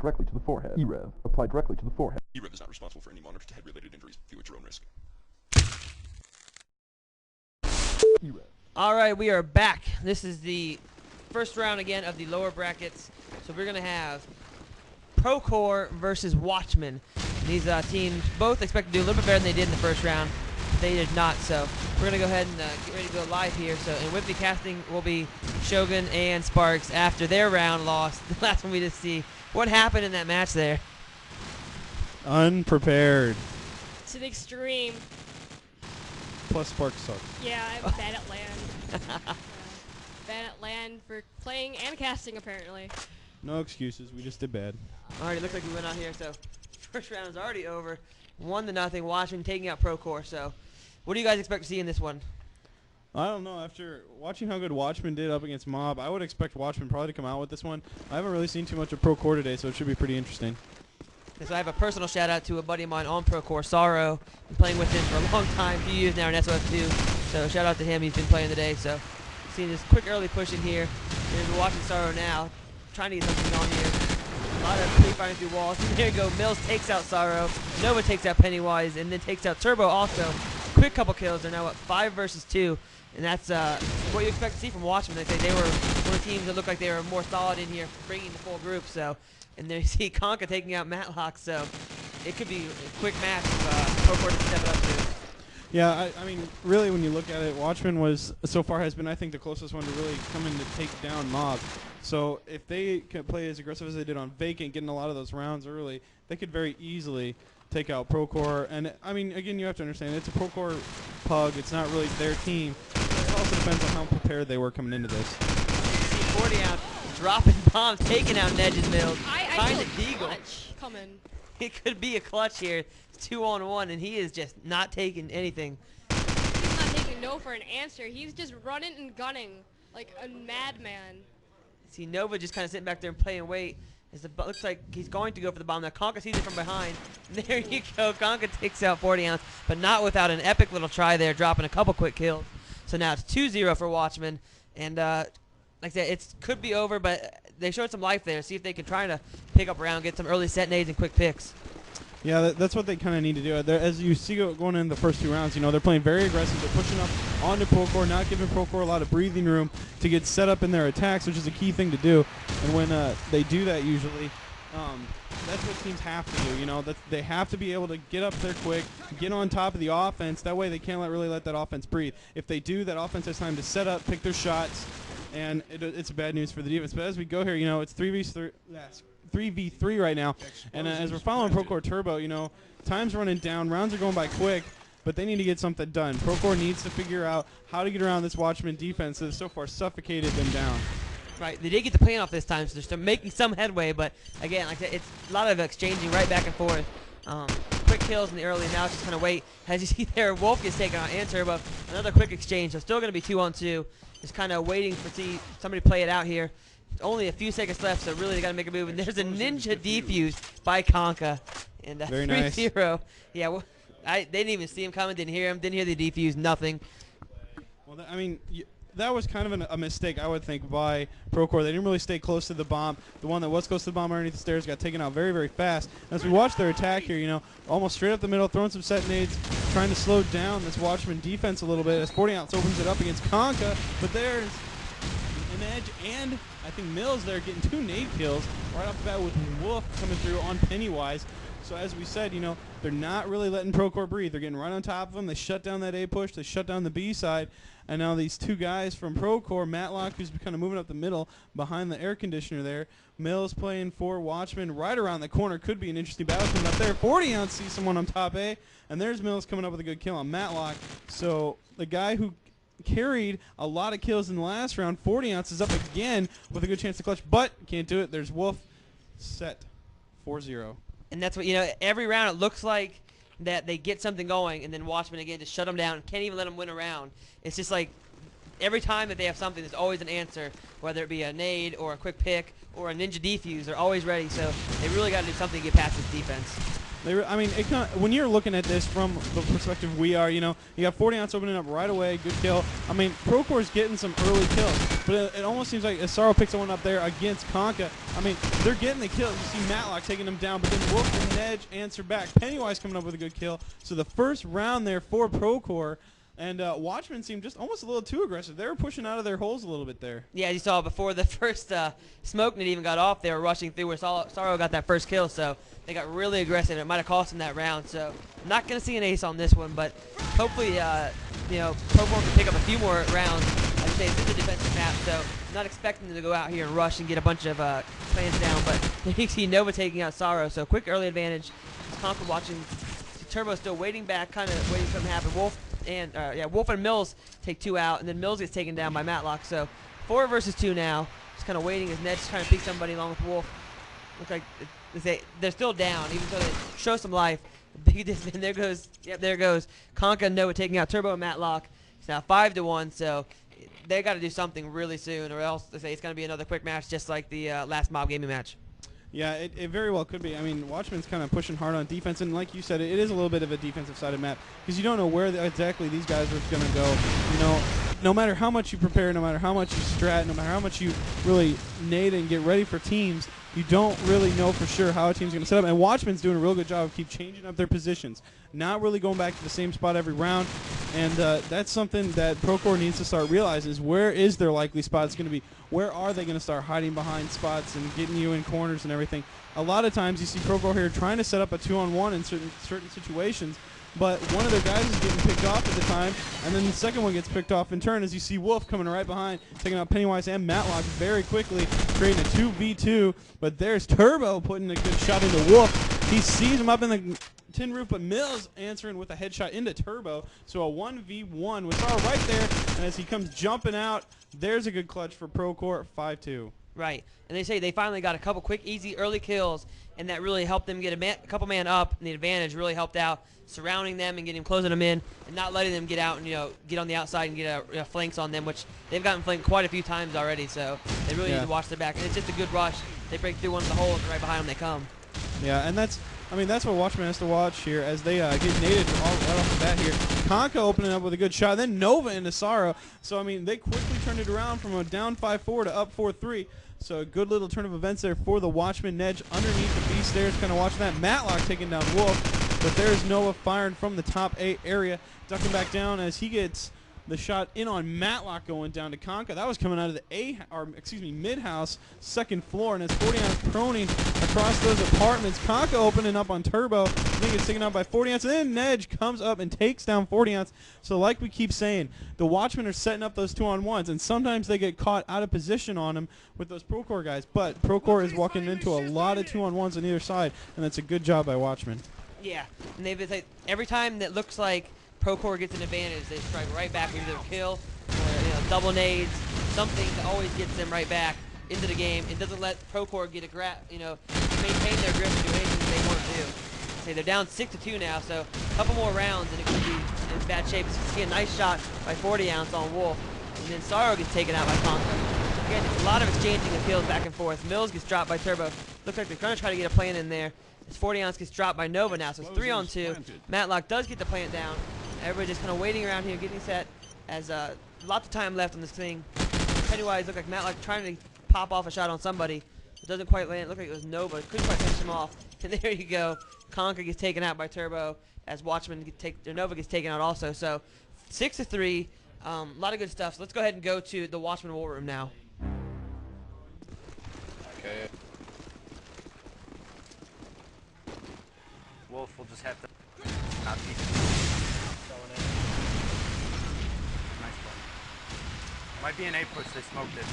directly to the forehead. e-rev. Applied directly to the forehead. e-rev is not responsible for any monitor to head-related injuries. View at your own risk. e-rev. All right, we are back. This is the first round again of the lower brackets. So we're going to have Procore versus Watchmen. These teams both expect to do a little bit better than they did in the first round. They did not, so we're going to go ahead and get ready to go live here. So, and with me casting will be Shogun and Sparks after their round loss. The last one we just see. What happened in that match there? Unprepared. To the extreme. Plus Sparks sucks. Yeah, I'm bad at land. Bad at land for playing and casting, apparently. No excuses. We just did bad. Alright, it looks like we went out here, so first round is already over. 1-0, Watchmen taking out Procore. So, what do you guys expect to see in this one? I don't know. After watching how good Watchmen did up against Mob, I would expect Watchmen probably to come out with this one. I haven't really seen too much of Procore today, so it should be pretty interesting. So I have a personal shout out to a buddy of mine on Procore, Sorrow. Been playing with him for a long time, a few years now in SOF2. So shout out to him. He's been playing today. So seeing this quick early push in here. We're watching Sorrow now, trying to get something on here. A lot of pre-firing through walls. And there you go. Mills takes out Sorrow. Nova takes out Pennywise, and then takes out Turbo also. Quick couple kills. They're now at 5 versus 2. And that's what you expect to see from Watchmen. They were one of the teams that looked like they were more solid in here, bringing the full group. So, and there you see Conka taking out Matlock. So it could be a quick match if Procore can step it up to. Yeah, I mean, really, when you look at it, Watchmen was so far has been, I think, the closest one to really coming to take down Mob. So if they can play as aggressive as they did on Vacant, getting a lot of those rounds early, they could very easily take out Procore. And I mean, again, you have to understand, it's a Procore pug. It's not really their team. It also depends on how prepared they were coming into this. You see 40 out, dropping bombs, taking out Nedge and Mills. Kind of Deagle. Coming. It could be a clutch here. It's 2-on-1, and he is just not taking anything. He's not taking no for an answer. He's just running and gunning like a madman. See Nova just kind of sitting back there and playing wait. As it looks like he's going to go for the bomb. Now Conka sees it from behind. There you go. Conka takes out 40 ounce, but not without an epic little try there, dropping a couple quick kills. So now it's 2-0 for Watchmen. And like I said, it could be over, but they showed some life there. See if they can try to pick up around, get some early set nades and quick picks. Yeah, that's what they kind of need to do. As you see going in the first 2 rounds, you know, they're playing very aggressive. They're pushing up onto Procore, not giving Procore a lot of breathing room to get set up in their attacks, which is a key thing to do. And when they do that usually, that's what teams have to do. You know, they have to be able to get up there quick, get on top of the offense. That way they can't really let that offense breathe. If they do, that offense has time to set up, pick their shots, and it's bad news for the defense. But as we go here, you know, it's 3v3 right now, and as we're following Procore Turbo, you know, time's running down, rounds are going by quick, but they need to get something done. Procore needs to figure out how to get around this Watchmen defense that has so far suffocated them down. Right, they did get the plan off this time, so they're still making some headway, but again, like I said, it's a lot of exchanging right back and forth. Quick kills in the early, now it's just kind of wait. As you see there, Wolf gets taken out and Turbo. Another quick exchange, so still going to be 2-on-2. Just kind of waiting for somebody to play it out here. Only a few seconds left, so really they got to make a move. And there's a ninja defuse by Conka. And 3-0. Yeah, well, they didn't even see him coming, didn't hear him, didn't hear the defuse, nothing. Well, I mean, that was kind of a mistake, I would think, by Procore. They didn't really stay close to the bomb. The one that was close to the bomb underneath the stairs got taken out very, very fast. As we watch their attack here, you know, almost straight up the middle, throwing some set nades, trying to slow down this Watchman defense a little bit as 40 ounce opens it up against Conka. But there's an edge, and I think Mills there getting 2 nade kills right off the bat with Wolf coming through on Pennywise. So as we said, you know, they're not really letting Procore breathe. They're getting right on top of them. They shut down that A push. They shut down the B side. And now these 2 guys from Procore, Matlock, who's kind of moving up the middle behind the air conditioner there. Mills playing for Watchmen right around the corner. Could be an interesting battle coming up there. 40 ounce sees someone on top A. And there's Mills coming up with a good kill on Matlock. So the guy who carried a lot of kills in the last round, 40 ounce, is up again with a good chance to clutch, but can't do it. There's Wolf set 4-0. And that's what, you know, every round it looks like that they get something going, and then Watchmen again just shut them down. Can't even let them win a round. It's just like every time that they have something, there's always an answer, whether it be a nade or a quick pick or a ninja defuse. They're always ready, so they really got to do something to get past this defense. I mean, when you're looking at this from the perspective we are, you know, you got 40 ounce opening up right away, good kill. I mean, Procore's getting some early kills, but it almost seems like Asaro picks one up there against Conca. I mean, they're getting the kills. You see Matlock taking them down, but then Wolf and Nedge answer back. Pennywise coming up with a good kill. So the first round there for Procore. And Watchmen seemed just almost a little too aggressive. They were pushing out of their holes a little bit there. Yeah, as you saw before the first smoke net even got off, they were rushing through where Sorrow got that first kill, so they got really aggressive. It might have cost them that round, so I'm not going to see an ace on this one, but hopefully, you know, Procore can pick up a few more rounds. Like I say, this is a defensive map, so I'm not expecting them to go out here and rush and get a bunch of plans down, but you see Nova taking out Sorrow, so quick early advantage. Conquer watching. Turbo still waiting back, kind of waiting for something to happen. Wolf and Mills take 2 out, and then Mills gets taken down by Matlock. So 4 versus 2 now. Just kind of waiting as Ned's trying to pick somebody along with Wolf. Looks like they're still down, even though they show some life. And there goes, there goes Conca and Noah taking out Turbo and Matlock. It's now 5-1, so they got to do something really soon, or else it's going to be another quick match just like the last Mob Gaming match. Yeah, it very well could be. I mean, Watchmen's kind of pushing hard on defense, and like you said, it is a little bit of a defensive-sided map because you don't know where exactly these guys are going to go. You know, no matter how much you prepare, no matter how much you strat, no matter how much you really nade and get ready for teams, you don't really know for sure how a team's going to set up. And Watchmen's doing a real good job of keep changing up their positions, not really going back to the same spot every round. And that's something that Procore needs to start realizing is where is their likely spots going to be? Where are they going to start hiding behind spots and getting you in corners and everything? A lot of times you see Procore here trying to set up a 2-on-1 in certain situations, but one of their guys is getting picked off at the time, and then the second one gets picked off in turn as you see Wolf coming right behind, taking out Pennywise and Matlock very quickly, creating a 2v2, but there's Turbo putting a good shot into Wolf. He sees him up in the tin roof, but Mills answering with a headshot into Turbo, so a 1v1 was all right there, and as he comes jumping out, there's a good clutch for Procore, 5-2. Right, and they say they finally got a couple quick, easy, early kills, and that really helped them get a couple man up, and the advantage really helped out, surrounding them and closing them in, and not letting them get out and get on the outside and get flanks on them, which they've gotten flanked quite a few times already. So they really need to watch their back, and it's just a good rush. They break through one of the holes, and right behind them they come. Yeah, and that's what Watchmen has to watch here as they get naded right off the bat here. Conca opening up with a good shot, then Nova into Sorrow. So, I mean, they quickly turned it around from a down 5-4 to up 4-3. So a good little turn of events there for the Watchmen. Nedge underneath the B stairs, kind of watching that. Matlock taking down Wolf, but there's Nova firing from the top 8 area, ducking back down as he gets the shot in on Matlock going down to Conca. That was coming out of the mid-house, second floor, and it's 40 ounce proning across those apartments. Conca opening up on Turbo. I think it's taken out by 40 ounce, and then Nedge comes up and takes down 40 ounce. So like we keep saying, the Watchmen are setting up those 2-on-1s, and sometimes they get caught out of position on them with those Procore guys, but Procore is walking into a lot of 2-on-1s on either side, and that's a good job by Watchmen. Yeah, and they've like, every time that looks like Procore gets an advantage, they strike right back into their kill, or double nades, something that always gets them right back into the game. It doesn't let Procore get a maintain their grip and do anything they want to do. Say they're down 6-2 now, so a couple more rounds and it could be in bad shape. So you see a nice shot by 40 ounce on Wolf, and then Sorrow gets taken out by Conca. Again, a lot of exchanging of kills back and forth. Mills gets dropped by Turbo. Looks like they're going to try to get a plant in there. This 40 ounce gets dropped by Nova now, so it's 3-on-2. Matlock does get the plant down. Everybody's just kind of waiting around here, getting set, as lots of time left on this thing. Pennywise looked like Matlock trying to pop off a shot on somebody. It doesn't quite land. It looked like it was Nova. Couldn't quite finish him off. And there you go. Conca gets taken out by Turbo, as Nova gets taken out also. So 6-3. A lot of good stuff. So let's go ahead and go to the Watchmen War Room now. Okay. Wolf will just have to not be going in. Nice one. Might be an A push, they smoked it.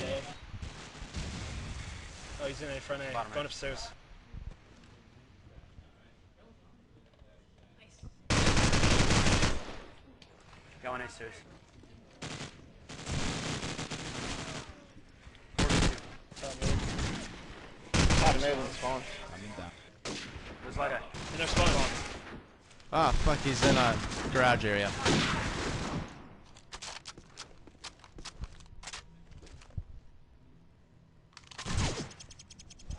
Okay. Oh, he's in A, front A. Bottom Going A. upstairs. Going A stairs. 42. Top middle is spawn. There's light A. In their spawn. Ah, fuck, he's in a garage area.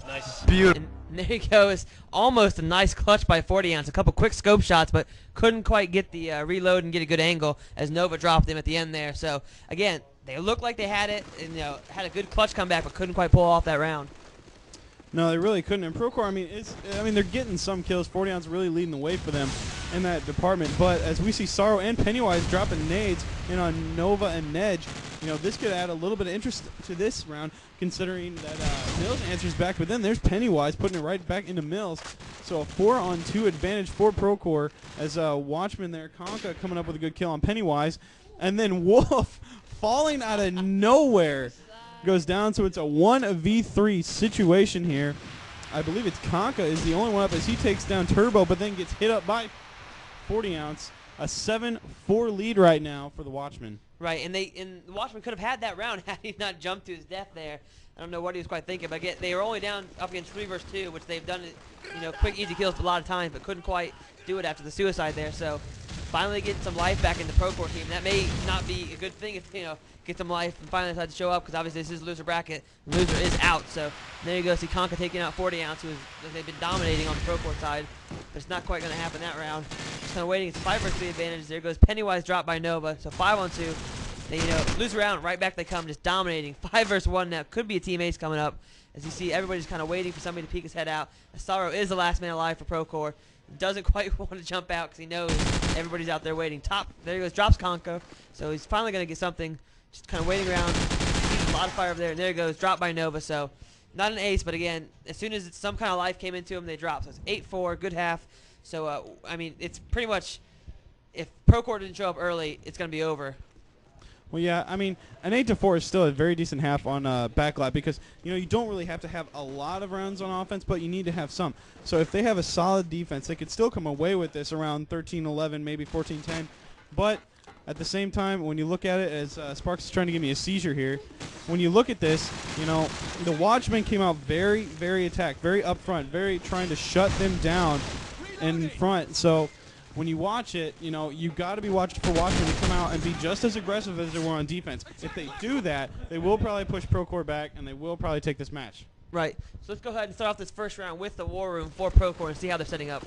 Nice. Beautiful. And there you go. It's almost a nice clutch by 40 ounce. A couple quick scope shots, but couldn't quite get the reload and get a good angle as Nova dropped him at the end there. So again, they looked like they had it, and had a good clutch comeback, but couldn't quite pull off that round. No, they really couldn't. And Procore, I mean, they're getting some kills. 40 ounce really leading the way for them in that department. But as we see Sorrow and Pennywise dropping nades in on Nova and Nedge, this could add a little bit of interest to this round, considering that Mills answers back. But then there's Pennywise putting it right back into Mills. So a 4-on-2 advantage for Procore as Watchmen there. Conka coming up with a good kill on Pennywise. And then Wolf falling out of nowhere. Goes down, so it's a 1v3 situation here. I believe it's Conka is the only one up as he takes down Turbo, but then gets hit up by 40 ounce. A 7-4 lead right now for the Watchmen. Right, and the Watchmen could have had that round had he not jumped to his death there. I don't know what he was quite thinking, but again, they were only down up against 3 versus 2, which they've done it, quick, easy kills a lot of times, but couldn't quite do it after the suicide there. So finally getting some life back in the Procore team. That may not be a good thing if get some life and finally decide to show up, because obviously this is loser bracket. Loser is out, so there you go. See Conka taking out 40 ounce, who they've been dominating on the Procore side, but it's not quite going to happen that round. Just kind of waiting. It's 5 versus 3 advantage. There goes Pennywise dropped by Nova, so 5-on-2. They lose a round, right back they come, just dominating. 5 versus 1 now. Could be a team ace coming up. As you see, everybody's kind of waiting for somebody to peek his head out. Sorrow is the last man alive for Procore. Doesn't quite want to jump out because he knows everybody's out there waiting. There he goes, drops Conka. So he's finally going to get something. Just kind of waiting around. Sees a lot of fire over there. And there he goes, dropped by Nova. So not an ace, but again, as soon as some kind of life came into him, they dropped. So it's 8-4, good half. So, it's pretty much, if Procore didn't show up early, it's going to be over. Well, yeah, an 8-4 is still a very decent half on backlap because, you don't really have to have a lot of rounds on offense, but you need to have some. So if they have a solid defense, they could still come away with this around 13-11, maybe 14-10. But at the same time, when you look at it, as Sparks is trying to give me a seizure here, when you look at this, the Watchmen came out very, very attacked, very up front, very trying to shut them down in front. So when you watch it, you got to be watching for Watchmen to come out and be just as aggressive as they were on defense. If they do that, they will probably push Procore back, and they will probably take this match. Right. So let's go ahead and start off this first round with the War Room for Procore and see how they're setting up.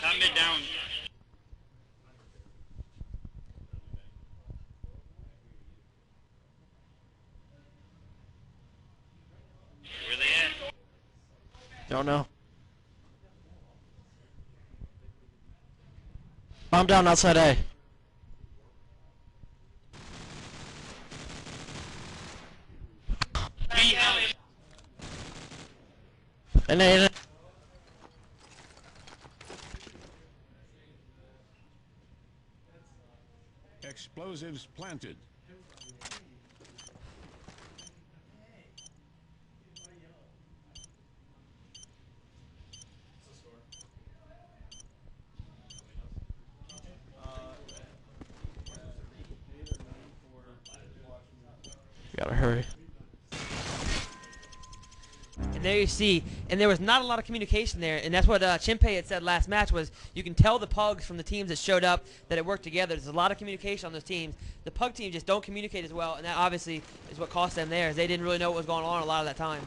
Top mid down. Where they at? Don't know. Bomb down outside A. B out. And A. Explosives planted. Gotta hurry. And there you see, and there was not a lot of communication there, and that's what Chimpei had said last match was you can tell the pugs from the teams that showed up that it worked together. There's a lot of communication on those teams. The pug team just don't communicate as well, and that obviously is what cost them there, is they didn't really know what was going on a lot of that time.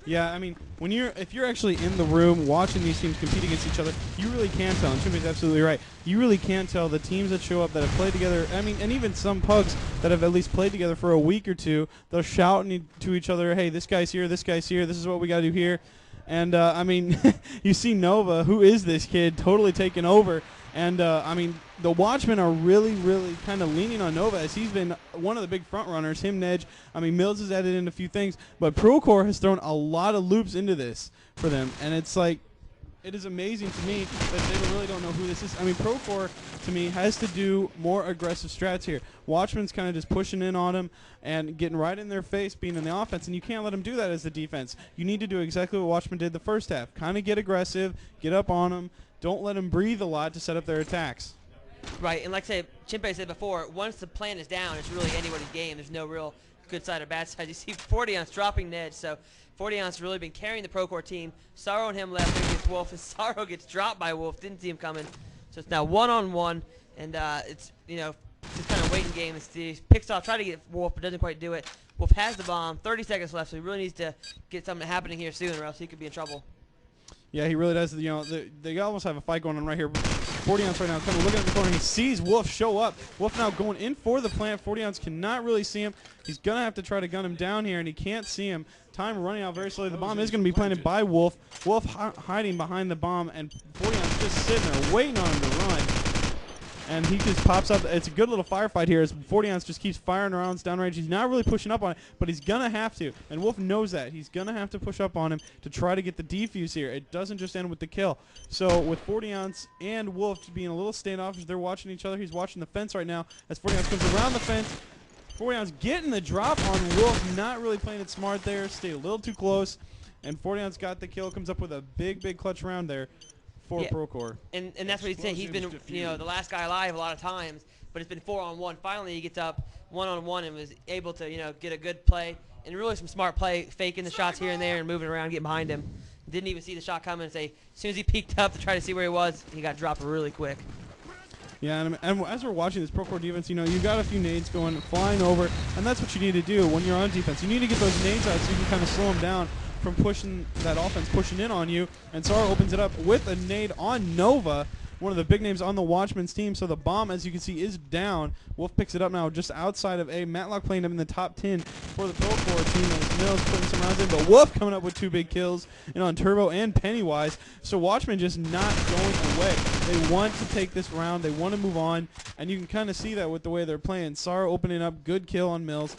Yeah, if you're actually in the room watching these teams compete against each other, you really can tell, and Chimpei's absolutely right, you really can tell the teams that show up that have played together, and even some pugs that have at least played together for a week or two, they'll shout to each other, hey, this guy's here, this is what we got to do here. And, you see Nova, who is this kid, totally taking over. And, the Watchmen are really, really kind of leaning on Nova as he's been one of the big front runners. Him, Nedge. Mills has added in a few things. But Procore has thrown a lot of loops into this for them. And it's like, it is amazing to me that they really don't know who this is. Procore, to me, has to do more aggressive strats here. Watchmen's kind of just pushing in on him and getting right in their face, being in the offense. And you can't let them do that as the defense. You need to do exactly what Watchmen did the first half. Kind of get aggressive, get up on them. Don't let them breathe a lot to set up their attacks. Right, and like I said, Chimpe said before, once the plan is down, it's really anybody's game. There's no real good side or bad side. You see 40 ounce dropping Ned, so 40 ounce really been carrying the Procore team. Sorrow and him left against Wolf, and Sorrow gets dropped by Wolf. Didn't see him coming. So it's now 1-on-1, and it's, you know, just kind of waiting game. He picks off, try to get Wolf, but doesn't quite do it. Wolf has the bomb, 30 seconds left, so he really needs to get something happening here soon, or else he could be in trouble. Yeah, he really does. You know, they almost have a fight going on right here. 40 ounce right now, kind of looking at the corner. He sees Wolf show up. Wolf now going in for the plant. 40 ounce cannot really see him. He's gonna have to try to gun him down here, and he can't see him. Time running out very slowly. The bomb is gonna be planted by Wolf. Wolf hiding behind the bomb, and 40 ounce just sitting there waiting on him to run. And he just pops up. It's a good little firefight here as 40 ounce just keeps firing around downrange. He's not really pushing up on it, but he's going to have to. And Wolf knows that. He's going to have to push up on him to try to get the defuse here. It doesn't just end with the kill. So with 40 ounce and Wolf being a little standoffish, they're watching each other. He's watching the fence right now as 40 ounce comes around the fence. 40 ounce getting the drop on Wolf. Not really playing it smart there. Stayed a little too close. And 40 ounce got the kill. Comes up with a big, big clutch round there for Procore. And that's what he's saying. He's been, you know, the last guy alive a lot of times, but it's been 4-on-1. Finally, he gets up 1-on-1 and was able to, you know, get a good play and really some smart play, faking the shots here and there and moving around, getting behind him. Didn't even see the shot coming. As soon as he peeked up to try to see where he was, he got dropped really quick. Yeah, and as we're watching this Procore defense, you know, you got a few nades going, flying over, and that's what you need to do when you're on defense. You need to get those nades out so you can kind of slow them down from pushing that offense, pushing in on you. And Sorrow opens it up with a nade on Nova, one of the big names on the Watchmen's team. So the bomb, as you can see, is down. Wolf picks it up now just outside of A. Matlock playing him in the top 10 for the Procore team as Mills putting some rounds in. But Wolf coming up with 2 big kills, you know, on Turbo and Pennywise. So Watchmen just not going away. They want to take this round. They want to move on. And you can kind of see that with the way they're playing. Sorrow opening up, good kill on Mills.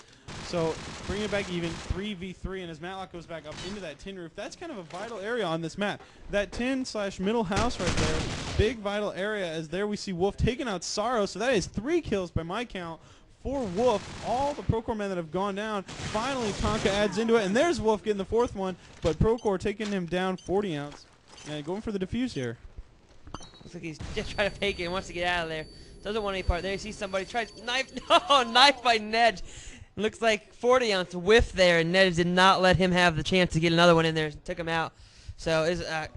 So bring it back even, 3v3, and as Matlock goes back up into that tin roof, that's kind of a vital area on this map. That tin/middle house right there, big vital area, as there we see Wolf taking out Sorrow. So that is 3 kills by my count for Wolf. All the Procore men that have gone down. Finally, Tonka adds into it, and there's Wolf getting the 4th one, but Procore taking him down 40 ounce. And going for the defuse here. Looks like he's just trying to fake it and wants to get out of there. Doesn't want any part there. You see somebody tries knife. Oh, knife by Ned. Looks like 40 ounce whiff there, and Ned did not let him have the chance to get another one in there. Took him out. So it's a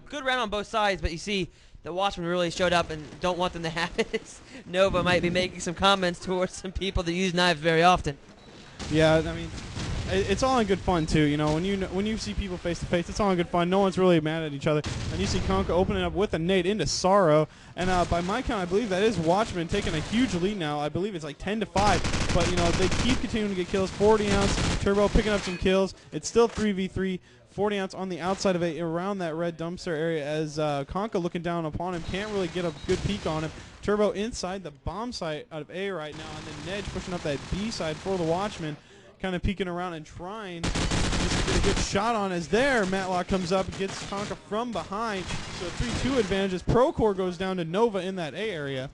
good round on both sides, but you see the Watchmen really showed up and don't want them to have it. Nova might be making some comments towards some people that use knives very often. Yeah, I mean, it's all in good fun too. You know, when you see people face to face, it's all in good fun. No one's really mad at each other. And you see Conka opening up with a nade into Sorrow. And by my count, I believe that is Watchmen taking a huge lead now. I believe it's like 10-5. But you know, they keep continuing to get kills. 40 ounce Turbo picking up some kills. It's still 3v3. 40 ounce on the outside of it around that red dumpster area as Conka looking down upon him. Can't really get a good peek on him. Turbo inside the bomb site out of A right now, and then Nedge pushing up that B side for the Watchmen, kind of peeking around and trying just to get a good shot on as there. Matlock comes up and gets Conka from behind. So 3-2 advantages. Procore goes down to Nova in that A area.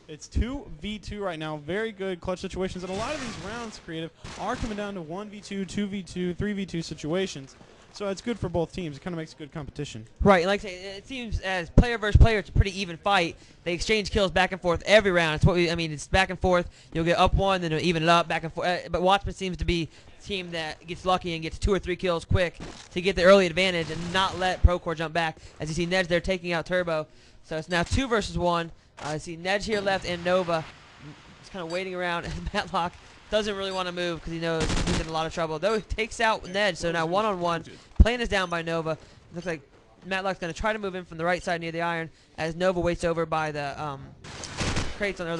It's 2v2 right now. Very good clutch situations. And a lot of these rounds, Creative, are coming down to 1v2, 2v2, 3v2 situations. So it's good for both teams. It kind of makes a good competition. Right, like I say, it seems as player versus player, it's a pretty even fight. They exchange kills back and forth every round. It's what I mean, it's back and forth. You'll get up one, then it'll even it up, back and forth. But Watchmen seems to be a team that gets lucky and gets 2 or 3 kills quick to get the early advantage and not let Procore jump back. As you see Nedge there taking out Turbo. So it's now 2 versus 1. I see Nedge here left and Nova. Just kind of waiting around. And Matlock doesn't really want to move because he knows he's in a lot of trouble. Though he takes out Nedge, so now 1-on-1. Plan is down by Nova. Looks like Matlock's going to try to move in from the right side near the iron as Nova waits over by the crates on the